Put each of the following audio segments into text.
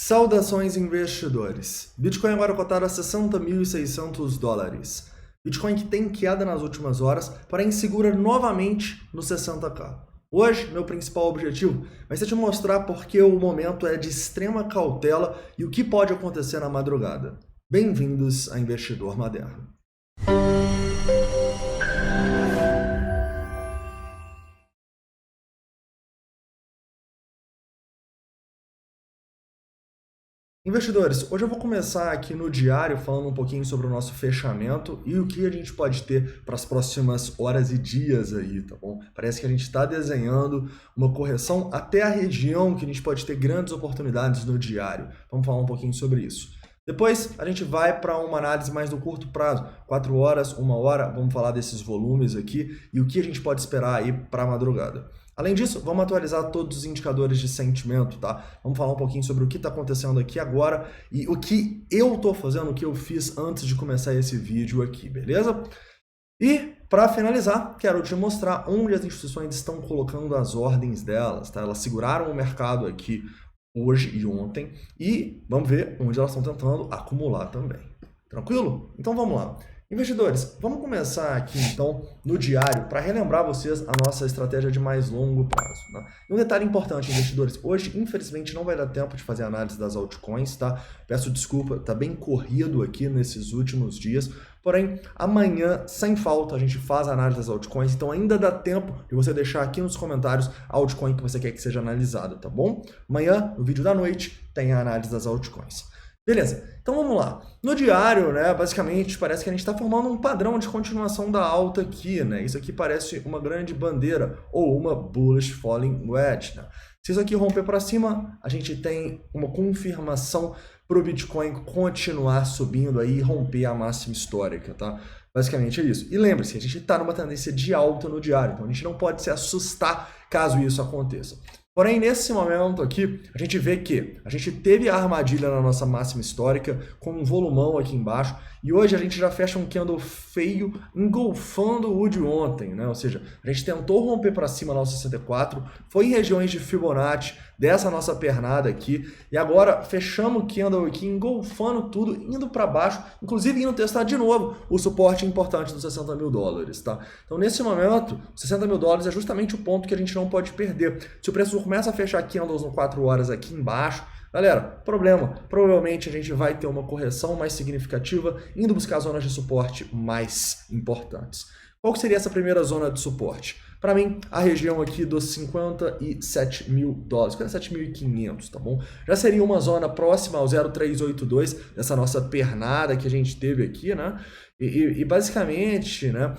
Saudações investidores. Bitcoin agora cotado a $60.600. Bitcoin que tem queda nas últimas horas, porém segura novamente no 60k. Hoje, meu principal objetivo vai ser te mostrar porque o momento é de extrema cautela e o que pode acontecer na madrugada. Bem-vindos a Investidor Moderno. Investidores, hoje eu vou começar aqui no diário falando um pouquinho sobre o nosso fechamento e o que a gente pode ter para as próximas horas e dias aí, tá bom? Parece que a gente está desenhando uma correção até a região que a gente pode ter grandes oportunidades no diário. Vamos falar um pouquinho sobre isso. Depois a gente vai para uma análise mais no curto prazo, 4 horas, 1 hora, vamos falar desses volumes aqui e o que a gente pode esperar aí para a madrugada. Além disso, vamos atualizar todos os indicadores de sentimento, tá? Vamos falar um pouquinho sobre o que está acontecendo aqui agora e o que eu estou fazendo, o que eu fiz antes de começar esse vídeo aqui, beleza? E, para finalizar, quero te mostrar onde as instituições estão colocando as ordens delas, tá? Elas seguraram o mercado aqui hoje e ontem e vamos ver onde elas estão tentando acumular também. Tranquilo? Então vamos lá. Investidores, vamos começar aqui então no diário para relembrar vocês a nossa estratégia de mais longo prazo. Né? E um detalhe importante, investidores, hoje infelizmente não vai dar tempo de fazer análise das altcoins, tá? Peço desculpa, tá bem corrido aqui nesses últimos dias, porém amanhã, sem falta, a gente faz a análise das altcoins, então ainda dá tempo de você deixar aqui nos comentários a altcoin que você quer que seja analisada, tá bom? Amanhã, no vídeo da noite, tem a análise das altcoins. Beleza, então vamos lá. No diário, né, basicamente, parece que a gente está formando um padrão de continuação da alta aqui, né? Isso aqui parece uma grande bandeira ou uma bullish falling wedge, né? Se isso aqui romper para cima, a gente tem uma confirmação para o Bitcoin continuar subindo aí e romper a máxima histórica, tá? Basicamente é isso. E lembre-se, a gente está numa tendência de alta no diário, então a gente não pode se assustar caso isso aconteça. Porém, nesse momento aqui, a gente vê que a gente teve a armadilha na nossa máxima histórica, com um volumão aqui embaixo, e hoje a gente já fecha um candle feio, engolfando o de ontem, né? Ou seja, a gente tentou romper para cima lá o 64, foi em regiões de Fibonacci, dessa nossa pernada aqui, e agora fechamos o candle aqui, engolfando tudo, indo para baixo, inclusive indo testar de novo o suporte importante dos $60.000, tá? Então, nesse momento, $60.000 é justamente o ponto que a gente não pode perder. Se o preço começa a fechar candles no 4 horas aqui embaixo, galera, provavelmente a gente vai ter uma correção mais significativa, indo buscar zonas de suporte mais importantes. Qual que seria essa primeira zona de suporte? Para mim, a região aqui dos $57.000, $57.500, tá bom? Já seria uma zona próxima ao 0,382, dessa nossa pernada que a gente teve aqui, né? E basicamente, né?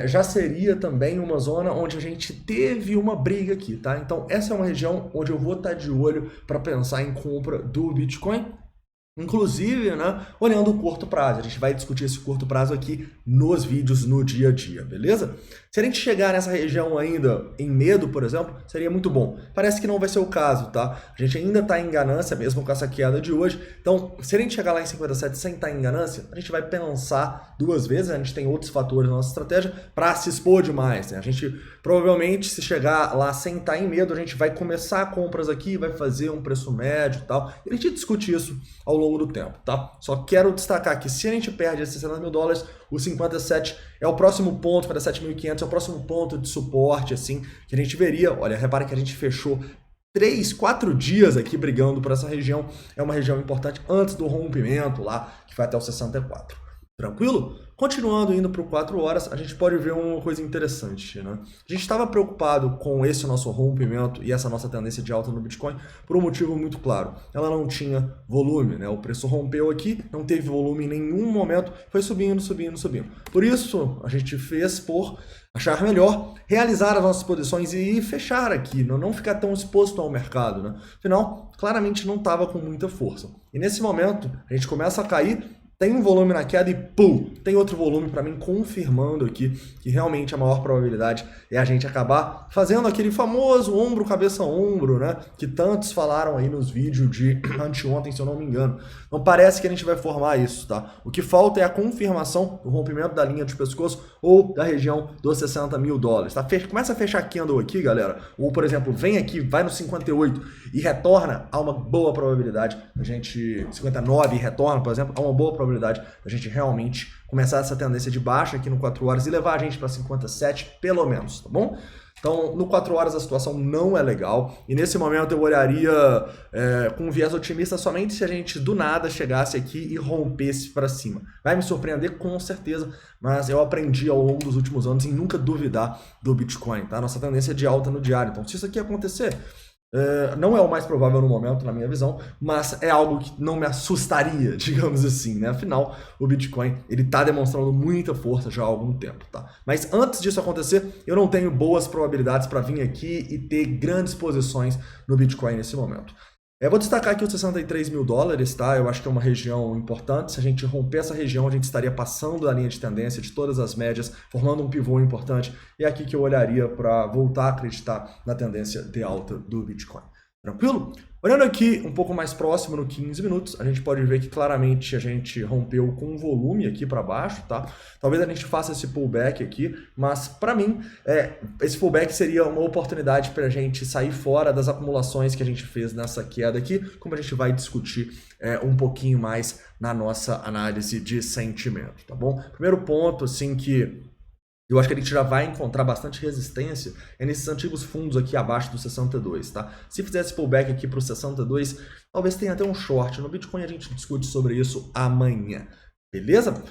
Já seria também uma zona onde a gente teve uma briga aqui, tá? Então, essa é uma região onde eu vou estar de olho para pensar em compra do Bitcoin. Inclusive, né, olhando o curto prazo. A gente vai discutir esse curto prazo aqui nos vídeos no dia a dia, beleza? Se a gente chegar nessa região ainda em medo, por exemplo, seria muito bom. Parece que não vai ser o caso, tá? A gente ainda está em ganância, mesmo com essa queda de hoje. Então, se a gente chegar lá em 57 sem estar em ganância, a gente vai pensar duas vezes. A gente tem outros fatores na nossa estratégia para se expor demais, né? A gente provavelmente, se chegar lá sem estar em medo, a gente vai começar compras aqui, vai fazer um preço médio e tal. E a gente discute isso ao longo do tempo, tá? Só quero destacar que se a gente perde esses $60.000, o 57 é o próximo ponto, para 7.500 é o próximo ponto de suporte, assim, que a gente veria. Olha, repare que a gente fechou 3, 4 dias aqui brigando por essa região. É uma região importante antes do rompimento lá, que vai até o 64. Tranquilo? Continuando indo para o 4 horas, a gente pode ver uma coisa interessante, né? A gente estava preocupado com esse nosso rompimento e essa nossa tendência de alta no Bitcoin por um motivo muito claro. Ela não tinha volume, né? O preço rompeu aqui, não teve volume em nenhum momento, foi subindo, subindo, subindo. Por isso, a gente fez por achar melhor realizar as nossas posições e fechar aqui, não ficar tão exposto ao mercado, né? Afinal, claramente não estava com muita força. E nesse momento, a gente começa a cair. tem um volume na queda e pum, tem outro volume para mim confirmando aqui que realmente a maior probabilidade é a gente acabar fazendo aquele famoso ombro, cabeça, ombro, né? Que tantos falaram aí nos vídeos de anteontem, se eu não me engano. Então parece que a gente vai formar isso, tá? O que falta é a confirmação do rompimento da linha de pescoço ou da região dos 60 mil dólares, tá? Começa a fechar candle aqui, galera. Ou, por exemplo, vem aqui, vai no 58 e retorna, há uma boa probabilidade a gente... 59 e retorna, por exemplo, há uma boa probabilidade da gente realmente começar essa tendência de baixa aqui no 4 horas e levar a gente para 57 pelo menos, tá bom? Então, no 4 horas a situação não é legal e nesse momento eu olharia com um viés otimista somente se a gente do nada chegasse aqui e rompesse para cima. Vai me surpreender com certeza, mas eu aprendi ao longo dos últimos anos em nunca duvidar do Bitcoin, tá? Nossa tendência é de alta no diário, então se isso aqui acontecer... não é o mais provável no momento, na minha visão, mas é algo que não me assustaria, digamos assim, né? Afinal, o Bitcoin, ele tá demonstrando muita força já há algum tempo, tá? Mas antes disso acontecer, eu não tenho boas probabilidades para vir aqui e ter grandes posições no Bitcoin nesse momento. Eu vou destacar aqui os 63 mil dólares, tá? Eu acho que é uma região importante. Se a gente romper essa região, a gente estaria passando da linha de tendência de todas as médias, formando um pivô importante. E é aqui que eu olharia para voltar a acreditar na tendência de alta do Bitcoin. Tranquilo? Olhando aqui um pouco mais próximo, no 15 minutos, a gente pode ver que claramente a gente rompeu com um volume aqui para baixo, tá? Talvez a gente faça esse pullback aqui, mas para mim, esse pullback seria uma oportunidade para a gente sair fora das acumulações que a gente fez nessa queda aqui, como a gente vai discutir um pouquinho mais na nossa análise de sentimento, tá bom? Primeiro ponto, assim, que eu acho que a gente já vai encontrar bastante resistência nesses antigos fundos aqui abaixo do 62, tá? Se fizesse pullback aqui para o 62, talvez tenha até um short. No Bitcoin a gente discute sobre isso amanhã, beleza?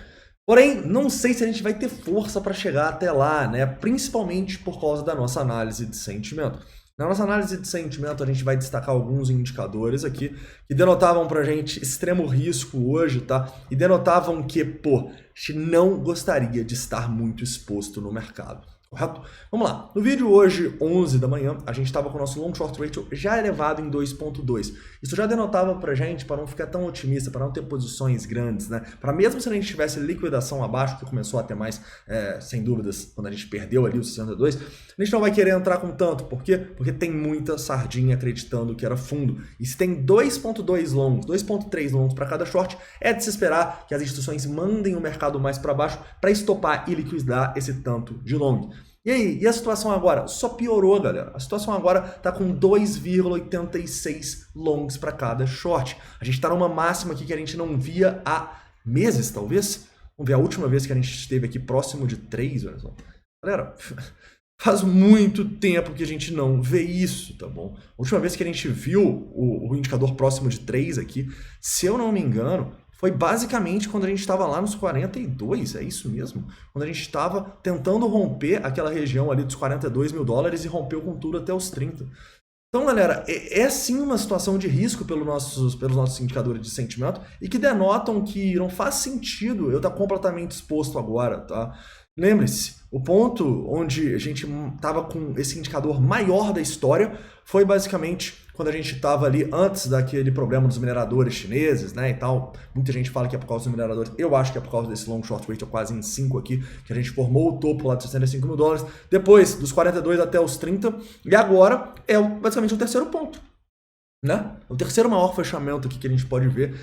Porém, não sei se a gente vai ter força para chegar até lá, né? Principalmente por causa da nossa análise de sentimento. Na nossa análise de sentimento, a gente vai destacar alguns indicadores aqui que denotavam pra gente extremo risco hoje, tá? E denotavam que, pô, a gente não gostaria de estar muito exposto no mercado, correto? Vamos lá. No vídeo hoje, 11 da manhã, a gente estava com o nosso long short ratio já elevado em 2.2. Isso já denotava pra gente, para não ficar tão otimista, para não ter posições grandes, né? Para mesmo se a gente tivesse liquidação abaixo, que começou a ter mais, sem dúvidas, quando a gente perdeu ali os 62, a gente não vai querer entrar com tanto. Por quê? Porque tem muita sardinha acreditando que era fundo. E se tem 2.2 longos, 2.3 longos para cada short, é de se esperar que as instituições mandem o mercado mais para baixo para estopar e liquidar esse tanto de long. E aí, e a situação agora? Só piorou, galera. A situação agora está com 2,86 longs para cada short. A gente está numa máxima aqui que a gente não via há meses, talvez. Vamos ver a última vez que a gente esteve aqui próximo de 3, olha só. Galera, faz muito tempo que a gente não vê isso, tá bom? A última vez que a gente viu o indicador próximo de 3 aqui, se eu não me engano, foi basicamente quando a gente estava lá nos 42, é isso mesmo? Quando a gente estava tentando romper aquela região ali dos 42 mil dólares e rompeu com tudo até os 30. Então, galera, é sim uma situação de risco pelos nossos indicadores de sentimento e que denotam que não faz sentido eu estar completamente exposto agora, tá? Lembre-se, o ponto onde a gente estava com esse indicador maior da história foi basicamente quando a gente estava ali antes daquele problema dos mineradores chineses, né, e tal. Muita gente fala que é por causa dos mineradores. Eu acho que é por causa desse long short ratio quase em 5 aqui, que a gente formou o topo lá de 65 mil dólares, depois dos 42 até os 30, e agora é basicamente o terceiro ponto. Né? O terceiro maior fechamento aqui que a gente pode ver,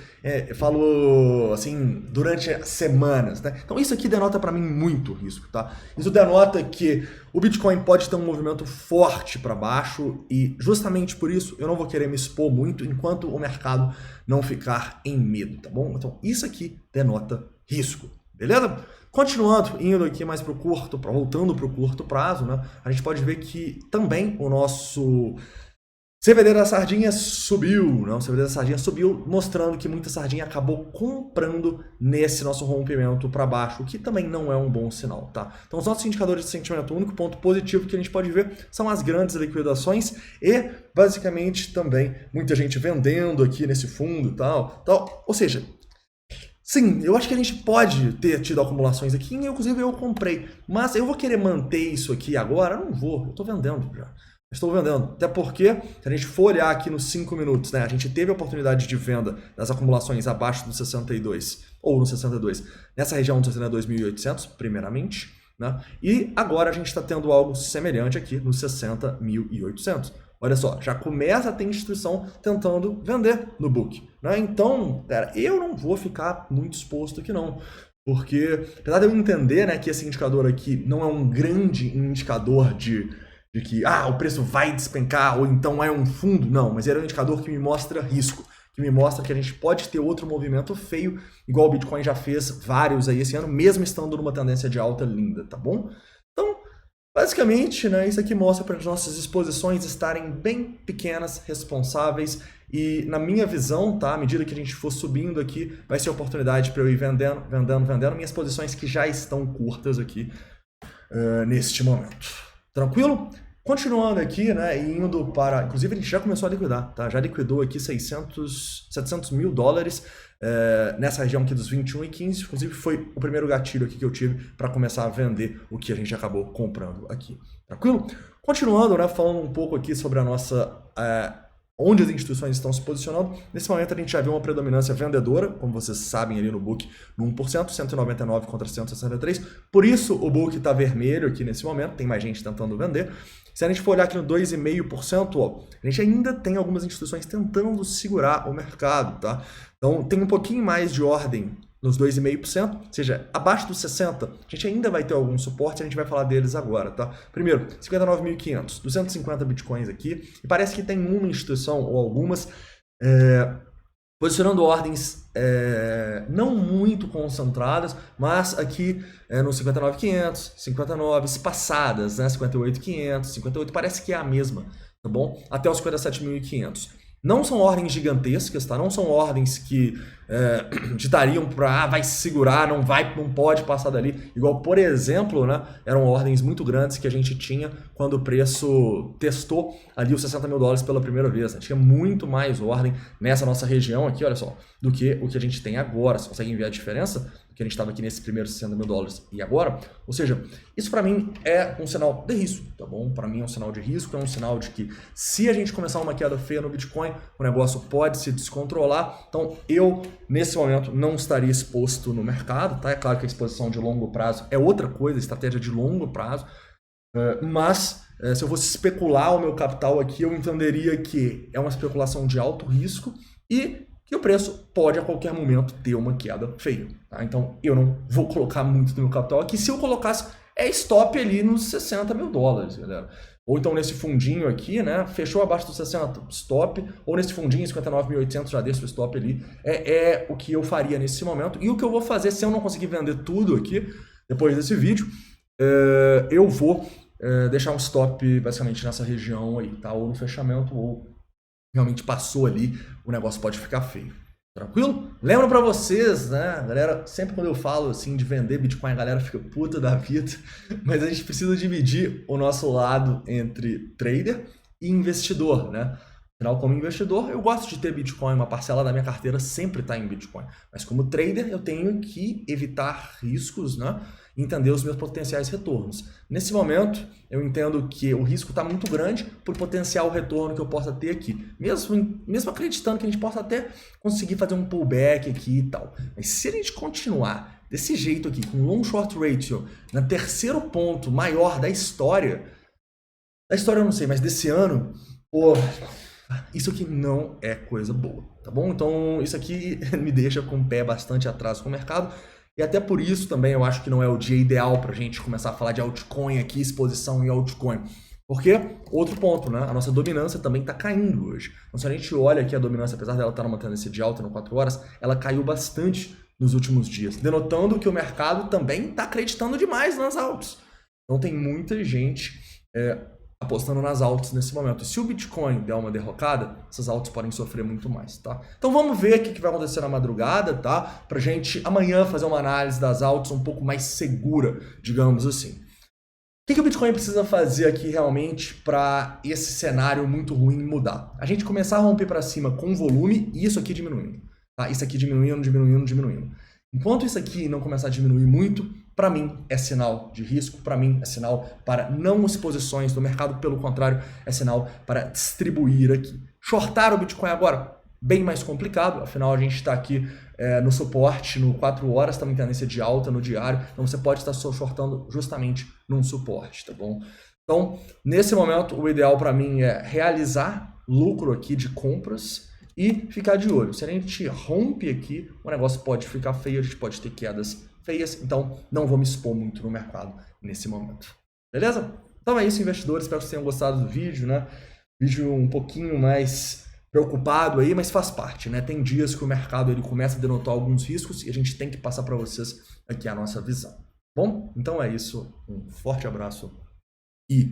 falou assim, durante semanas, né? Então isso aqui denota para mim muito risco, tá? Isso denota que o Bitcoin pode ter um movimento forte para baixo e justamente por isso eu não vou querer me expor muito enquanto o mercado não ficar em medo, tá bom? Então isso aqui denota risco, beleza? Continuando, indo aqui mais para o curto, voltando para o curto prazo, né? A gente pode ver que também o nosso CVD da sardinha subiu, não? O CVD da sardinha subiu, mostrando que muita sardinha acabou comprando nesse nosso rompimento para baixo, o que também não é um bom sinal, tá? Então os nossos indicadores de sentimento, o único ponto positivo que a gente pode ver são as grandes liquidações e, basicamente, também muita gente vendendo aqui nesse fundo e tal. Ou seja, sim, eu acho que a gente pode ter tido acumulações aqui, inclusive eu comprei, mas eu vou querer manter isso aqui agora? Eu não vou, eu tô vendendo já. Estou vendendo. Até porque, se a gente for olhar aqui nos 5 minutos, né, a gente teve a oportunidade de venda das acumulações abaixo do 62, ou no 62, nessa região dos 62.800, primeiramente, né, e agora a gente está tendo algo semelhante aqui nos 60.800. Olha só, já começa a ter instituição tentando vender no book, né? Então, cara, eu não vou ficar muito exposto aqui não. Porque, apesar de eu entender, né, que esse indicador aqui não é um grande indicador de que o preço vai despencar ou então é um fundo, não, mas ele é um indicador que me mostra risco, que me mostra que a gente pode ter outro movimento feio, igual o Bitcoin já fez vários aí esse ano, mesmo estando numa tendência de alta linda, tá bom? Então, basicamente, né, isso aqui mostra para as nossas exposições estarem bem pequenas, responsáveis e, na minha visão, tá, à medida que a gente for subindo aqui, vai ser oportunidade para eu ir vendendo minhas posições que já estão curtas aqui neste momento. Tranquilo? Continuando aqui, né, e indo para... Inclusive, a gente já começou a liquidar, tá? Já liquidou aqui 700 mil dólares nessa região aqui dos 21,15. Inclusive, foi o primeiro gatilho aqui que eu tive para começar a vender o que a gente acabou comprando aqui. Tranquilo? Continuando, né, falando um pouco aqui sobre a nossa... onde as instituições estão se posicionando. Nesse momento a gente já viu uma predominância vendedora, como vocês sabem ali no book, no 1%, 199 contra 163. Por isso o book está vermelho aqui nesse momento, tem mais gente tentando vender. Se a gente for olhar aqui no 2,5%, ó, a gente ainda tem algumas instituições tentando segurar o mercado, tá? Então tem um pouquinho mais de ordem nos 2,5%, ou seja, abaixo dos 60, a gente ainda vai ter algum suporte, a gente vai falar deles agora, tá? Primeiro, 59.500, 250 bitcoins aqui, e parece que tem uma instituição ou algumas posicionando ordens não muito concentradas, mas aqui no 59.500, 59 espaçadas, né? 58.500, 58 parece que é a mesma, tá bom? Até os 57.500. Não são ordens gigantescas, tá? Não são ordens que ditariam para vai segurar, não pode passar dali. Igual, por exemplo, né, eram ordens muito grandes que a gente tinha quando o preço testou ali os 60 mil dólares pela primeira vez. Né? Tinha muito mais ordem nessa nossa região aqui, olha só, do que o que a gente tem agora. Você consegue ver a diferença? Que a gente estava aqui nesse primeiro 60 mil dólares e agora, ou seja, isso para mim é um sinal de risco, tá bom? Para mim é um sinal de risco, é um sinal de que se a gente começar uma queda feia no Bitcoin, o negócio pode se descontrolar, então eu, nesse momento, não estaria exposto no mercado, tá? É claro que a exposição de longo prazo é outra coisa, estratégia de longo prazo, mas se eu fosse especular o meu capital aqui, eu entenderia que é uma especulação de alto risco e que o preço pode a qualquer momento ter uma queda feia. Tá? Então eu não vou colocar muito do meu capital aqui. Se eu colocasse, é stop ali nos 60 mil dólares, galera. Ou então nesse fundinho aqui, né? Fechou abaixo dos 60, stop. Ou nesse fundinho, 59.800, já deixa o stop ali. É o que eu faria nesse momento. E o que eu vou fazer, se eu não conseguir vender tudo aqui, depois desse vídeo, eu vou deixar um stop basicamente nessa região aí, tá? Ou no fechamento, ou realmente passou ali, o negócio pode ficar feio. Tranquilo? Lembro pra vocês, né, galera, sempre quando eu falo assim de vender Bitcoin, a galera fica puta da vida, mas a gente precisa dividir o nosso lado entre trader e investidor, né? Afinal, como investidor, eu gosto de ter Bitcoin, uma parcela da minha carteira sempre está em Bitcoin. Mas como trader, eu tenho que evitar riscos, né? E entender os meus potenciais retornos. Nesse momento, eu entendo que o risco está muito grande por potencial retorno que eu possa ter aqui. Mesmo acreditando que a gente possa até conseguir fazer um pullback aqui e tal. Mas se a gente continuar desse jeito aqui, com long short ratio, no terceiro ponto maior da história eu não sei, mas desse ano, pô, isso aqui não é coisa boa, tá bom? Então isso aqui me deixa com o pé bastante atrás com o mercado. E até por isso também eu acho que não é o dia ideal para a gente começar a falar de altcoin aqui, exposição em altcoin. Porque, outro ponto, né? A nossa dominância também está caindo hoje. Então se a gente olha aqui a dominância, apesar dela estar numa tendência de alta no 4 horas, ela caiu bastante nos últimos dias, denotando que o mercado também está acreditando demais nas altas. Então tem muita gente apostando nas altas nesse momento. E se o Bitcoin der uma derrocada, essas altas podem sofrer muito mais, tá? Então vamos ver o que vai acontecer na madrugada, tá? Pra gente amanhã fazer uma análise das altas um pouco mais segura, digamos assim. O que o Bitcoin precisa fazer aqui realmente para esse cenário muito ruim mudar? A gente começar a romper para cima com volume e isso aqui diminuindo, tá? Isso aqui diminuindo. Enquanto isso aqui não começar a diminuir muito, para mim é sinal de risco, para mim é sinal para não exposições do mercado, pelo contrário, é sinal para distribuir aqui. Shortar o Bitcoin agora? Bem mais complicado, afinal a gente está aqui no suporte, no 4 horas, estamos em tendência de alta no diário, então você pode estar shortando justamente num suporte, tá bom? Então, nesse momento, o ideal para mim é realizar lucro aqui de compras e ficar de olho. Se a gente rompe aqui, o negócio pode ficar feio, a gente pode ter quedas feias, então não vou me expor muito no mercado nesse momento. Beleza? Então é isso, investidores, espero que vocês tenham gostado do vídeo, né? Vídeo um pouquinho mais preocupado aí, mas faz parte, né? Tem dias que o mercado ele começa a denotar alguns riscos e a gente tem que passar para vocês aqui a nossa visão. Bom, então é isso. Um forte abraço e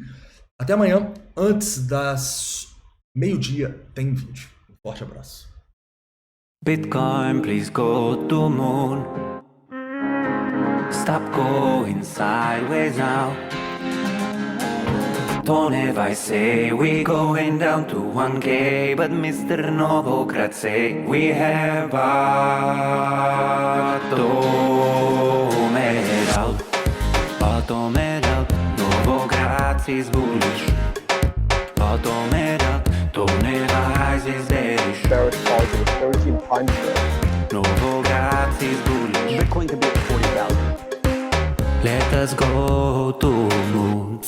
até amanhã. Antes das meio-dia tem vídeo. Um forte abraço. Bitcoin, please go to moon. Stop going sideways now. Don't ever say we going down to 1K, but Mr. Novogratz say we have bottomed out, Novogratz is bullish, bottomed out, don't ever rise is bearish. Bearish target of 13 times there. Novogratz is bullish. Bitcoin could be at 40,000. Let us go to moon.